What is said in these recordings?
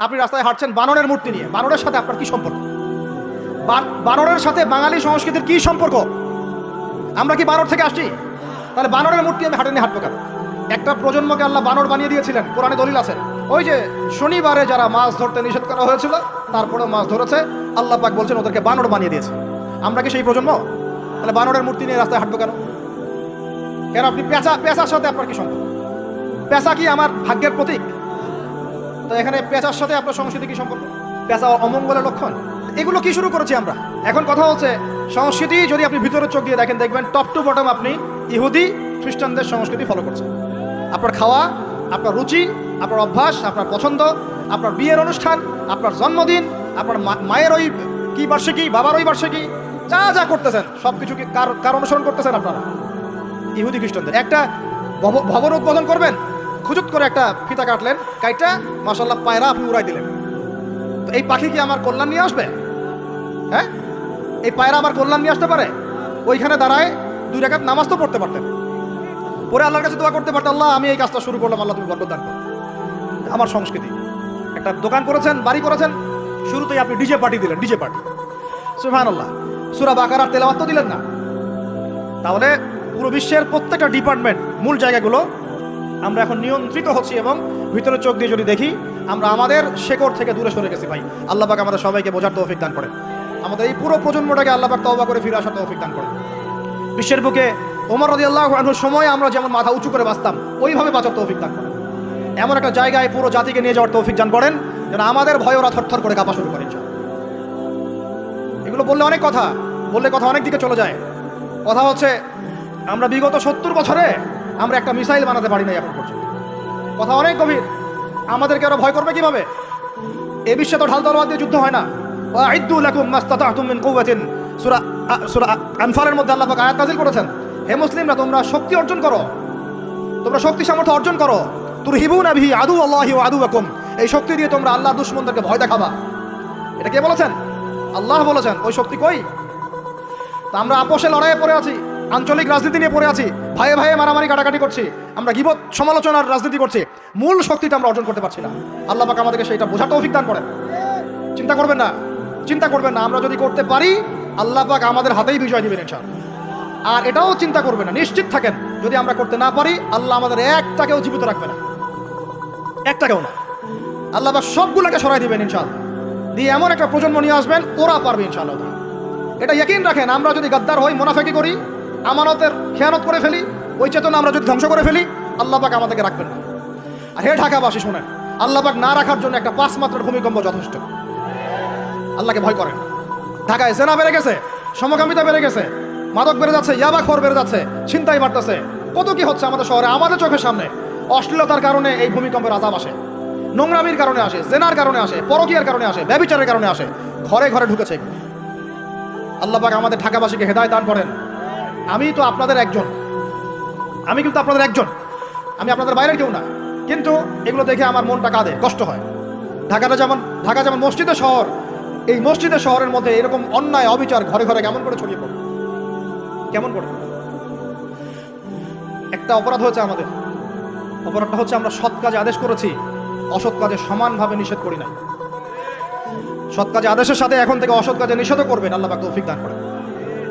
আপনি রাস্তায় হাঁটছেন বানরের মূর্তি নিয়ে, বানরের সাথে আপনার কি সম্পর্ক? বানরের সাথে বাঙালি সংস্কৃতির কি সম্পর্ক? আমরা কি বানর থেকে আসছি? তাহলে বানরের মূর্তি আমি হাঁটে নিয়ে হাঁটবো কেন? একটা প্রজন্মকে আল্লাহ বানর বানিয়ে দিয়েছিলেন, কোরআনে দলিল আছে। ওই যে শনিবারে যারা মাছ ধরতে নিষেধ করা হয়েছিল তারপরে মাছ ধরেছে, আল্লাহ পাক বলছেন ওদেরকে বানর বানিয়ে দিয়েছে। আমরা কি সেই প্রজন্ম? তাহলে বানরের মূর্তি নিয়ে রাস্তায় হাঁটবো কেন? কেন আপনি পেঁচার সাথে আপনার কি সম্পর্ক? পেঁচা কি আমার ভাগ্যের প্রতীক? তো এখানে পেঁচার সাথে আপনার সংস্কৃতি কি সম্পর্ক? পেঁচা অমঙ্গলের লক্ষণ। এগুলো কি শুরু করেছি আমরা? এখন কথা হচ্ছে সংস্কৃতি যদি আপনি ভিতরে চোখ দিয়ে দেখেন, দেখবেন টপ টু বটম আপনি ইহুদি খ্রিস্টানদের সংস্কৃতি ফলো করছেন। আপনার খাওয়া, আপনার রুচি, আপনার অভ্যাস, আপনার পছন্দ, আপনার বিয়ের অনুষ্ঠান, আপনার জন্মদিন, আপনার মায়ের ওই কি বার্ষিকী, বাবার ওই বার্ষিকী, যা যা করতেছেন সব কিছু কি কার অনুসরণ করতেছেন আপনারা? ইহুদি খ্রিস্টানদের। একটা ভবন উদ্বোধন করবেন, খুজুত করে একটা ফিতা কাটলেন, কাইটা মাশাআল্লাহ পায়রা আপনি উড়াই দিলেন। তো এই পাখি কি আমার কল্যাণ নিয়ে আসবে? হ্যাঁ, এই পায়রা আমার কল্যাণ নিয়ে আসতে পারে? ওইখানে দাঁড়ায় 2 রাকাত নামাজ তো পড়তে পারতেন, পরে আল্লাহর কাছে দোয়া করতে পারতেন, আল্লাহ আমি এই কাজটা শুরু করলাম, আল্লাহ তুমি বরকত দান করো। আমার সংস্কৃতি। একটা দোকান করেছেন, বাড়ি করেছেন, শুরুতেই আপনি ডিজে পার্টি দিলেন, ডিজে পার্টি। সুবহানাল্লাহ। সূরা বাকারার তেলাওয়াত তো দিলেন না। তাহলে পুরো বিশ্বের প্রত্যেকটা ডিপার্টমেন্ট, মূল জায়গাগুলো আমরা এখন নিয়ন্ত্রিত হচ্ছি, এবং ভিতরে চোখ দিয়ে যদি দেখি আমরা আমাদের শেকড় থেকে দূরে সরে গেছি। ভাই আল্লাহ পাক আমাদের সবাইকে বোঝার তৌফিক দান করেন। আমাদের এই পুরো প্রজন্মটাকে আল্লাহ পাক তওবা করে ফিরে আসার তৌফিক দান করেন। বিশ্বের বুকে ওমর রাদিয়াল্লাহু আনহুর সময় আমরা যেমন মাথা উঁচু করে বাঁচতাম, ওইভাবে বাঁচার তৌফিক দান করেন। এমন একটা জায়গায় পুরো জাতিকে নিয়ে যাওয়ার তৌফিক দান করেন যেন আমাদের ভয় ওরা থরথর করে কাঁপা শুরু করে। এগুলো বললে অনেক কথা, বললে কথা অনেক দিকে চলে যায়। কথা হচ্ছে আমরা বিগত 70 বছরে আমরা একটা মিসাইল বানাতে পারি নাই এখন পর্যন্ত। কথা অনেক গভীর। আমাদেরকে ওরা ভয় করবে কিভাবে? এ বিশ্বে তো ঢাল তলোয়ার দিয়ে যুদ্ধ হয় না। ওয়াইদ্দু লাকুম মাস্তাতা'তুম মিন কুওয়াতিন, সূরা আনফালের মধ্যে আল্লাহ পাক আয়াত নাযিল করেছেন, হে মুসলিমরা তোমরা শক্তি অর্জন করো, তোমরা শক্তি সামর্থ্য অর্জন করো। তুরহিবুনা বিহি আদুওয়াল্লাহি ওয়া আদুওয়াকুম, এই শক্তি দিয়ে তোমরা আল্লাহর দুশমনদেরকে ভয় দেখাবা। এটা কে বলেছেন? আল্লাহ বলেছেন। ওই শক্তি কই? তা আমরা আপোষে লড়াইয়ে পড়ে আছি, আঞ্চলিক রাজনীতি নিয়ে পড়ে আছি, ভাইয়ে ভাইয়ে মারামারি কাটাকাটি করছি, আমরা গীবত সমালোচনার রাজনীতি করছি, মূল শক্তিটা আমরা অর্জন করতে পারছি না। আল্লাহ পাক আমাদেরকে সেইটা বোঝার তৌফিক দান করেন। চিন্তা করবেন না, চিন্তা করবেন না। আমরা যদি করতে পারি আল্লাহ পাক আমাদের হাতেই বিজয় দিবেন ইনশাআল্লাহ। আর এটাও চিন্তা করবেন না, নিশ্চিত থাকেন যদি আমরা করতে না পারি আল্লাহ আমাদের একটাকেও জীবিত রাখবে না, একটাকেও না। আল্লাহ পাক সবগুলোকে সরাই দিবেন ইনশাআল্লাহ, দিয়ে এমন একটা প্রজন্ম নিয়ে আসবেন ওরা পারবে ইনশাআল্লাহ। এটা ইয়াকিন রাখেন। আমরা যদি গাদ্দার হই, মুনাফিকি করি, আমানতের খেয়ানত করে ফেলি, ওই চেতনা আমরা যদি ধ্বংস করে ফেলি আল্লাহ পাক আমাদেরকে রাখবেন না। আর হে ঢাকাবাসী শোনেন, আল্লাহ পাক না রাখার জন্য একটা 5 মাত্রার ভূমিকম্প যথেষ্ট। আল্লাহকে ভয় করেন। ঢাকায় জেনা বেড়ে গেছে, সমকামিতা বেড়ে গেছে, মাদক বেড়ে যাচ্ছে, ইয়াবাখোর বেড়ে যাচ্ছে, ছিনতাই বাড়তেছে, কত কি হচ্ছে আমাদের শহরে, আমাদের চোখের সামনে। অশ্লীলতার কারণে এই ভূমিকম্পের আযাব আসে, নোংরামির কারণে আসে, জেনার কারণে আসে, পরকীয়ার কারণে আসে, ব্যভিচারের কারণে আসে, ঘরে ঘরে ঢুকেছে। আল্লাহ পাক আমাদের ঢাকাবাসীকে হেদায়েত দান করেন। আমি তো আপনাদের একজন, আমি কিন্তু আপনাদের একজন, আমি আপনাদের বাইরের কেউ না। কিন্তু এগুলো দেখে আমার মনটা কাঁদে, কষ্ট হয়। ঢাকা যেমন মসজিদের শহর, এই মসজিদের শহরের মধ্যে এরকম অন্যায় অবিচার ঘরে ঘরে কেমন করে ছড়িয়ে পড়ে, কেমন করে? একটা অপরাধ হয়েছে আমাদের। অপরাধটা হচ্ছে আমরা সৎ কাজে আদেশ করেছি, অসৎ কাজে সমানভাবে নিষেধ করি না। সৎ কাজে আদেশের সাথে এখন থেকে অসৎ কাজে নিষেধও করবেন। আল্লাহ পাক তৌফিক দান করেন।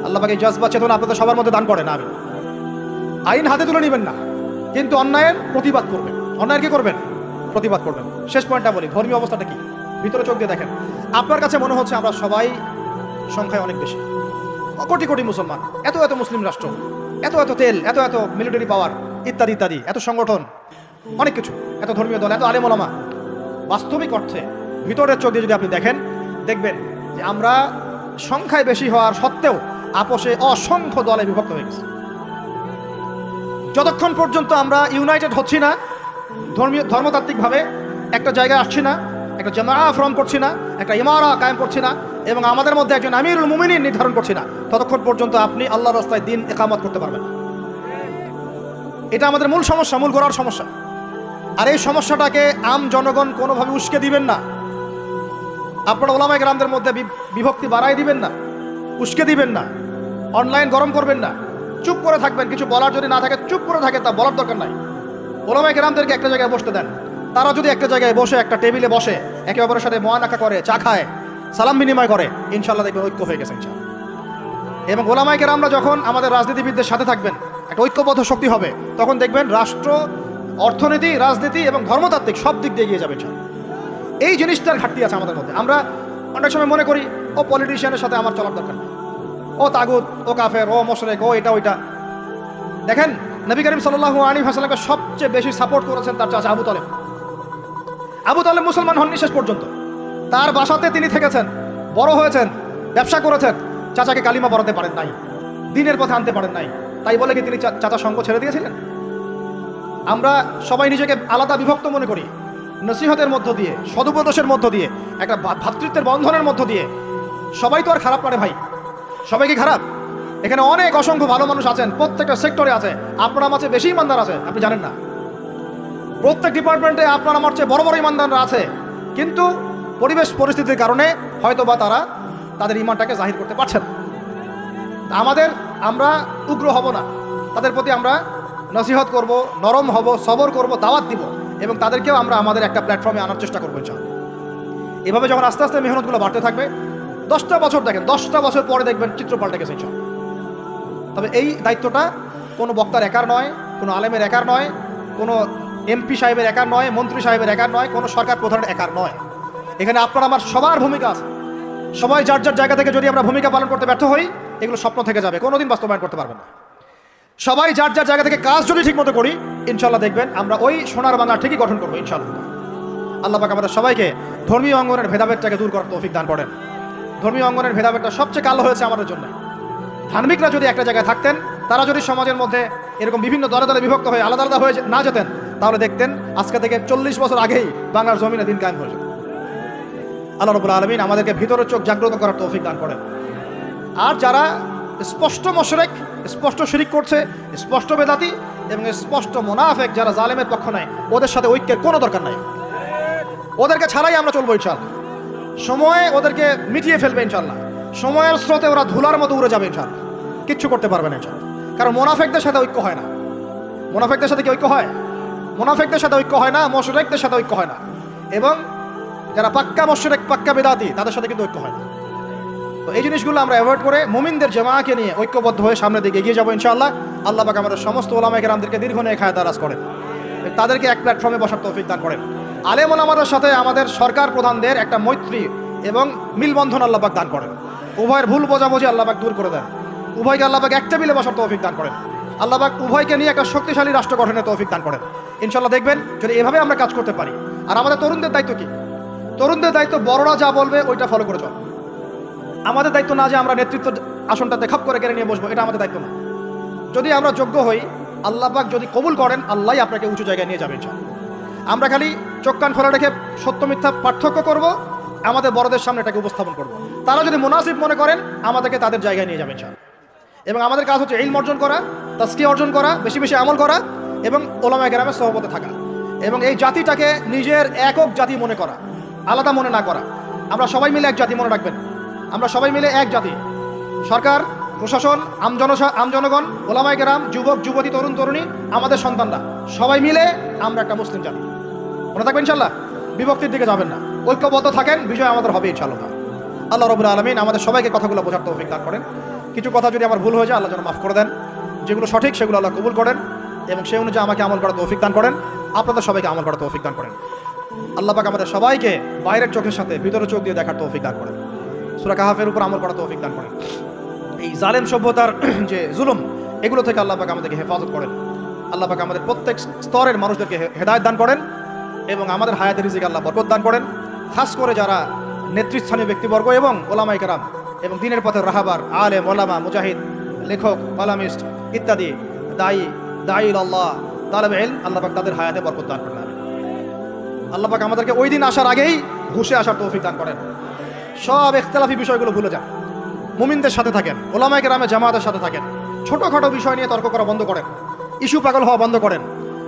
আল্লাহ পাক এই জজবা চেতনা আপনাদের সবার মধ্যে দান করেন। আমি আইন হাতে তুলে নেবেন না, কিন্তু অন্যায়ের প্রতিবাদ করবেন। অন্যায়ের কি করবেন? প্রতিবাদ করবেন। শেষ পয়েন্টটা বলি, ধর্মীয় অবস্থাটা কি? ভিতরে চোখ দিয়ে দেখেন। আপনার কাছে মনে হচ্ছে আমরা সবাই সংখ্যায় অনেক বেশি, কোটি কোটি মুসলমান, এত এত মুসলিম রাষ্ট্র, এত এত তেল, এত এত মিলিটারি পাওয়ার, ইত্যাদি ইত্যাদি, এত সংগঠন, অনেক কিছু, এত ধর্মীয় দল, এত আলেম ওলামা। বাস্তবিক অর্থে ভিতরের চোখ দিয়ে যদি আপনি দেখেন, দেখবেন যে আমরা সংখ্যায় বেশি হওয়ার সত্ত্বেও আপোষে অসংখ্য দলে বিভক্ত হয়ে গেছে। যতক্ষণ পর্যন্ত আমরা ইউনাইটেড হচ্ছি না, ধর্মতাত্ত্বিকভাবে একটা জায়গায় আসছি না, একটা জামাআ ফর্ম করছি না, একটা ইমারা কায়েম করছি না, এবং আমাদের মধ্যে একজন আমিরুল মুমিনিন নির্ধারণ করছি না, ততক্ষণ পর্যন্ত আপনি আল্লাহর রাস্তায় দিন ইকামত করতে পারবেন। এটা আমাদের মূল সমস্যা, মূল গোড়ার সমস্যা। আর এই সমস্যাটাকে আম জনগণ কোনোভাবে উস্কে দিবেন না। আপনারা ওলামায়ে কেরামদের মধ্যে বিভক্তি বাড়াই দিবেন না, উস্কে দিবেন না, অনলাইন গরম করবেন না, চুপ করে থাকবেন। কিছু বলার যদি না থাকে চুপ করে থাকে, তা বলার দরকার নাই। ওলামায়ে কেরামদেরকে একটা জায়গায় বসতে দেন, তারা যদি একটা জায়গায় বসে একটা টেবিলে বসে একে অপরের সাথে মোয়ানাকা করে, চা খায়, সালাম বিনিময় করে, ইনশাল্লাহ দেখবেন ঐক্য হয়ে গেছে ইনশাল্লাহ। এবং ওলামায়ে কেরামরা যখন আমাদের রাজনীতিবিদদের সাথে থাকবেন, একটা ঐক্যবদ্ধ শক্তি হবে, তখন দেখবেন রাষ্ট্র, অর্থনীতি, রাজনীতি এবং ধর্মতাত্ত্বিক সব দিক দিয়ে এগিয়ে যাবে ইনশাল্লাহ। এই জিনিসটার ঘাটতি আছে আমাদের মধ্যে। আমরা অনেক সময় মনে করি ও পলিটিশিয়ানের সাথে আমার চলার দরকার নেই, ও তাগুত, ও কাফের, ও মোশরেক, ও এটা ওইটা। দেখেন নবী করিম সাল্লাল্লাহু আলাইহি ওয়াসাল্লামকে সবচেয়ে বেশি সাপোর্ট করেছেন তার চাচা আবু তালেব। আবু তালেব মুসলমান হননি শেষ পর্যন্ত, তার বাসাতে তিনি থেকেছেন, বড় হয়েছেন, ব্যবসা করেছেন, চাচাকে কালিমা পড়াতে পারেন নাই, দিনের পথে আনতে পারেন নাই, তাই বলে কি তিনি চাচা সঙ্গ ছেড়ে দিয়েছিলেন? আমরা সবাই নিজেকে আলাদা বিভক্ত মনে করি, নসিহতের মধ্য দিয়ে, সদুপদেশের মধ্য দিয়ে, একটা ভ্রাতৃত্বের বন্ধনের মধ্য দিয়ে। সবাই তো আর খারাপ পারে ভাই, সবাই কি খারাপ? এখানে অনেক অসংখ্য ভালো মানুষ আছেন, প্রত্যেকটা সেক্টরে আছে। আপনার আমার চেয়ে বেশি ইমানদার আছে, আপনি জানেন না? প্রত্যেক ডিপার্টমেন্টে আপনার আমার চেয়ে বড় বড় ইমানদাররা আছে, কিন্তু পরিবেশ পরিস্থিতির কারণে হয়তো বা তারা তাদের ইমানটাকে জাহির করতে পারছে না। আমরা উগ্র হব না, তাদের প্রতি আমরা নসিহত করব, নরম হব, সবর করব, দাওয়াত দিব, এবং তাদেরকেও আমরা আমাদের একটা প্ল্যাটফর্মে আনার চেষ্টা করবো ইনশাআল্লাহ। এভাবে যখন আস্তে আস্তে মেহনতগুলো বাড়তে থাকবে, 10টা বছর দেখেন, 10টা বছর পরে দেখবেন চিত্র পাল্টে গেছে ইনশাআল্লাহ। তবে এই দায়িত্বটা কোনো বক্তার একার নয়, কোনো আলেমের একার নয়, কোনো এমপি সাহেবের একার নয়, মন্ত্রী সাহেবের একার নয়, কোনো সরকার প্রধানের একার নয়। এখানে আপনার আমার সবার ভূমিকা আছে। সবাই যার যার জায়গা থেকে যদি আমরা ভূমিকা পালন করতে ব্যর্থ হই, এগুলো স্বপ্ন থেকে যাবে, কোনোদিন বাস্তবায়ন করতে পারবেন না। সবাই যার যার জায়গা থেকে কাজ যদি ঠিকমতো করি, ইনশাল্লাহ দেখবেন আমরা ওই সোনার বাংলা ঠিকই গঠন করবো ইনশাল্লাহ। আল্লাহ পাক আমাদের সবাইকে ধর্মীয় অঙ্গনের ভেদাভেদটাকে দূর করার তৌফিক দান করেন। ধর্মীয় অঙ্গনের ভেদাভেদটা সবচেয়ে কালো হয়েছে আমাদের জন্য। ধার্মিকরা যদি একটা জায়গায় থাকতেন, তারা যদি সমাজের মধ্যে এরকম বিভিন্ন দলে দলে বিভক্ত হয়ে আলাদা আলাদা হয়ে না যেতেন, তাহলে দেখতেন আজকে থেকে 40 বছর আগেই বাংলার জমিনে দিন কায়েম হয়ে যেত। আল্লাহ রাব্বুল আলামিন আমাদেরকে ভিতরের চোখ জাগ্রত করার তৌফিক দান করেন। আর যারা স্পষ্ট মুশরিক, স্পষ্ট শিরিক করছে, স্পষ্ট বেদাতি এবং স্পষ্ট মুনাফিক, যারা জালেমের পক্ষ নেয়, ওদের সাথে ঐক্যের কোনো দরকার নাই। ওদেরকে ছাড়াই আমরা চলবো ইনশাআল্লাহ। সময় ওদেরকে মিটিয়ে ফেলবে ইনশাআল্লাহ। সময়ের স্রোতে ওরা ধুলার মতো উড়ে যাবে ইনশাআল্লাহ, কিচ্ছু করতে পারবে না ইনশাআল্লাহ। কারণ মুনাফিকদের সাথে ঐক্য হয় না। মুনাফিকদের সাথে কি ঐক্য হয়? মুনাফিকদের সাথে ঐক্য হয় না, মুশরিকদের সাথে ঐক্য হয় না। এবং যারা পাক্কা মুশরিক, পাক্কা বেদাতি, তাদের সাথে কিন্তু ঐক্য হয় না। তো এই জিনিসগুলো আমরা অ্যাভয়েড করে মুমিনদের জামাকে নিয়ে ঐক্যবদ্ধ হয়ে সামনের দিকে এগিয়ে যাবো ইনশাআল্লাহ। আল্লাহ পাক আমাদের সমস্ত উলামায়ে কেরামদেরকে দীর্ঘ নেক হায়াত দারাজ করেন, তাদেরকে এক প্ল্যাটফর্মে বসার তৌফিক দান করেন। আলেম ওলামাদের সাথে আমাদের সরকার প্রধানদের একটা মৈত্রী এবং মিলবন্ধন আল্লাহ পাক দান করেন। উভয়ের ভুল বোঝাবুঝি আল্লাহ পাক দূর করে দেন। উভয়কে আল্লাহ পাক একটা মিলে বসার তৌফিক দান করেন। আল্লাহ পাক উভয়কে নিয়ে একটা শক্তিশালী রাষ্ট্র গঠনের তৌফিক দান করেন ইনশাআল্লাহ। দেখবেন যদি এভাবে আমরা কাজ করতে পারি। আর আমাদের তরুণদের দায়িত্ব কি? তরুণদের দায়িত্ব বড়রা যা বলবে ওইটা ফলো করে চল। আমাদের দায়িত্ব না যে আমরা নেতৃত্ব আসনটাতে খাপ করে কেড়ে নিয়ে বসবো, এটা আমাদের দায়িত্ব না। যদি আমরা যোগ্য হই, আল্লাহ পাক যদি কবুল করেন, আল্লাহই আপনাকে উঁচু জায়গায় নিয়ে যাবেন ইনশাআল্লাহ। আমরা খালি চোখ কান খোলা রেখে সত্য মিথ্যা পার্থক্য করব, আমাদের বড়দের সামনে এটাকে উপস্থাপন করব। তারা যদি মুনাসিব মনে করেন, আমাদেরকে তাদের জায়গায় নিয়ে যাবেন ইনশাআল্লাহ। এবং আমাদের কাজ হচ্ছে ইলম অর্জন করা, তাজকিয়া অর্জন করা, বেশি বেশি আমল করা এবং উলামায়ে কেরামের সহবতে থাকা, এবং এই জাতিটাকে নিজের একক জাতি মনে করা, আলাদা মনে না করা। আমরা সবাই মিলে এক জাতি, মনে রাখবেন, আমরা সবাই মিলে এক জাতি। সরকার, প্রশাসন, আমজনগণ, উলামায়ে কেরাম, যুবক যুবতী, তরুণ তরুণী, আমাদের সন্তানরা, সবাই মিলে আমরা একটা মুসলিম জাতি। মনে থাকবেন ইনশাআল্লাহ, বিভক্তির দিকে যাবেন না, ঐক্যবদ্ধ থাকেন, বিজয় আমাদের হবে ইনশাআল্লাহ। আল্লাহ রাব্বুল আলামিন আমাদের সবাইকে কথাগুলো বোঝার তৌফিক দান করেন। কিছু কথা যদি আমার ভুল হয়ে যায়, আল্লাহ যেন মাফ করে দেন। যেগুলো সঠিক সেগুলো আল্লাহ কবুল করেন এবং সেই অনুযায়ী আমাকে আমল করার তৌফিক দান করেন। আপনাদের সবাইকে আমল করার তৌফিক দান করেন। আল্লাহ পাক আমাদের সবাইকে বাইরের চোখের সাথে ভিতরের চোখ দিয়ে দেখার তৌফিক দান করেন। সূরা কাহাফের উপর আমল করার তৌফিক দান করেন। এই জালেম সভ্যতার যে জুলুম, এগুলো থেকে আল্লাহ পাক আমাদেরকে হেফাজত করেন। আল্লাহ পাক আমাদের প্রত্যেক স্তরের মানুষদেরকে হেদায়েত দান করেন এবং আমাদের হায়াতের রিজিকে আল্লাহ বরকত দান করেন। খাস করে যারা নেতৃস্থানীয় ব্যক্তিবর্গ এবং ওলামায়ে কেরাম এবং দ্বীনের পথের রাহাবার, আলেম, ওলামা, মুজাহিদ, লেখক, কলামিস্ট ইত্যাদি, দাঈ আল্লাহ, তালেবে ইলম, আল্লাহ পাক তাদের হায়াতে বরকত দান করেন। আল্লাহ পাক আমাদেরকে ওই দিন আসার আগেই ঘুষে আসার তৌফিক দান করেন। সব ইখতিলাফি বিষয়গুলো ভুলে যান, মুমিনদের সাথে থাকেন, ওলামায়ে কেরামের জামাতের সাথে থাকেন। ছোটোখাটো বিষয় নিয়ে তর্ক করা বন্ধ করেন, ইস্যু পাগল হওয়া বন্ধ করেন,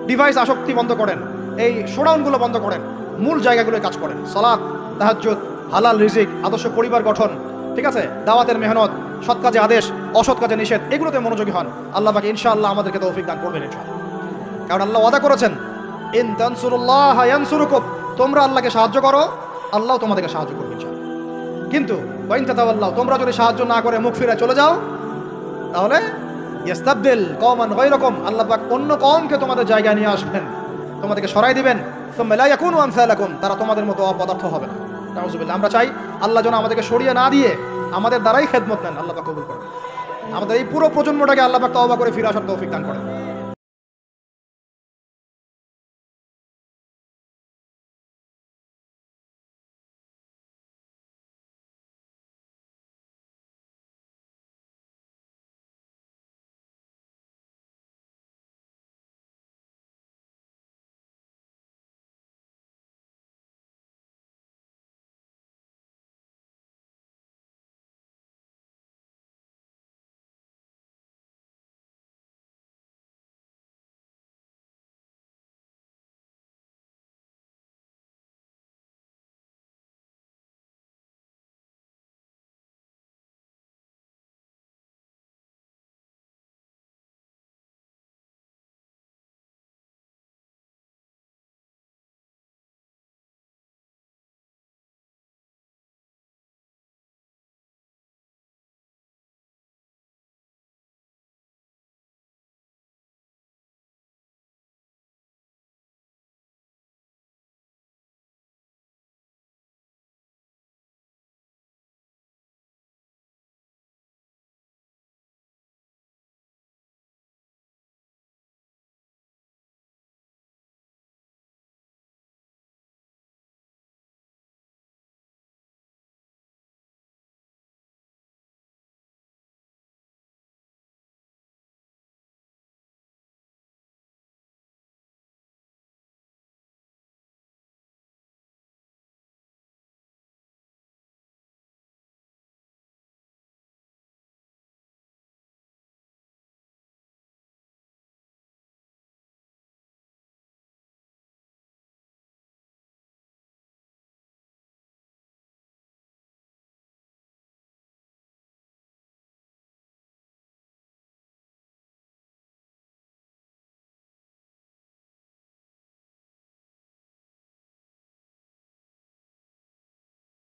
ডিভাইস আসক্তি বন্ধ করেন, এই শোডাউনগুলো বন্ধ করেন, মূল জায়গাগুলোয় কাজ করেন। সালাত, তাহাজ্জুদ, হালাল রিজিক, আদর্শ পরিবার গঠন, ঠিক আছে, দাওয়াতের মেহনত, সৎ কাজে আদেশ, অসৎ কাজে নিষেধ, এগুলোতে মনোযোগী হন। আল্লাহ পাক ইনশাআল্লাহ আমাদেরকে তৌফিক দান করবেন ইনশাআল্লাহ। কারণ আল্লাহ ওয়াদা করেছেন, ইন তানসুরুল্লাহ ইয়ানসুরুকুম, তোমরা আল্লাহকে সাহায্য করো, আল্লাহ তোমাদেরকে সাহায্য করবে ইনশাআল্লাহ। কিন্তু ওয়া ইন তাতাওয়াল্লাউ, তোমরা যদি সাহায্য না করে মুখ ফিরে চলে যাও, তাহলে ইস্তাবদিল কওমান গায়রাকুম, আল্লাহ পাক অন্য কওমকে তোমাদের জায়গায় নিয়ে আসবেন, তোমাদেরকে সরাই দিবেন। সুম্মা লা ইয়াকুনু আমসালাকুম, তারা তোমাদের মতো অপদার্থ হবে না। নাউযুবিল্লাহ। আমরা চাই আল্লাহ যেন আমাদেরকে সরিয়ে না দিয়ে আমাদের দ্বারাই খেদমত নেন, আল্লাহ পাক কবুল করেন। আমাদের এই পুরো প্রজন্মটাকে আল্লাহ পাক তওবা করে ফিরে আসার তৌফিক দান করেন।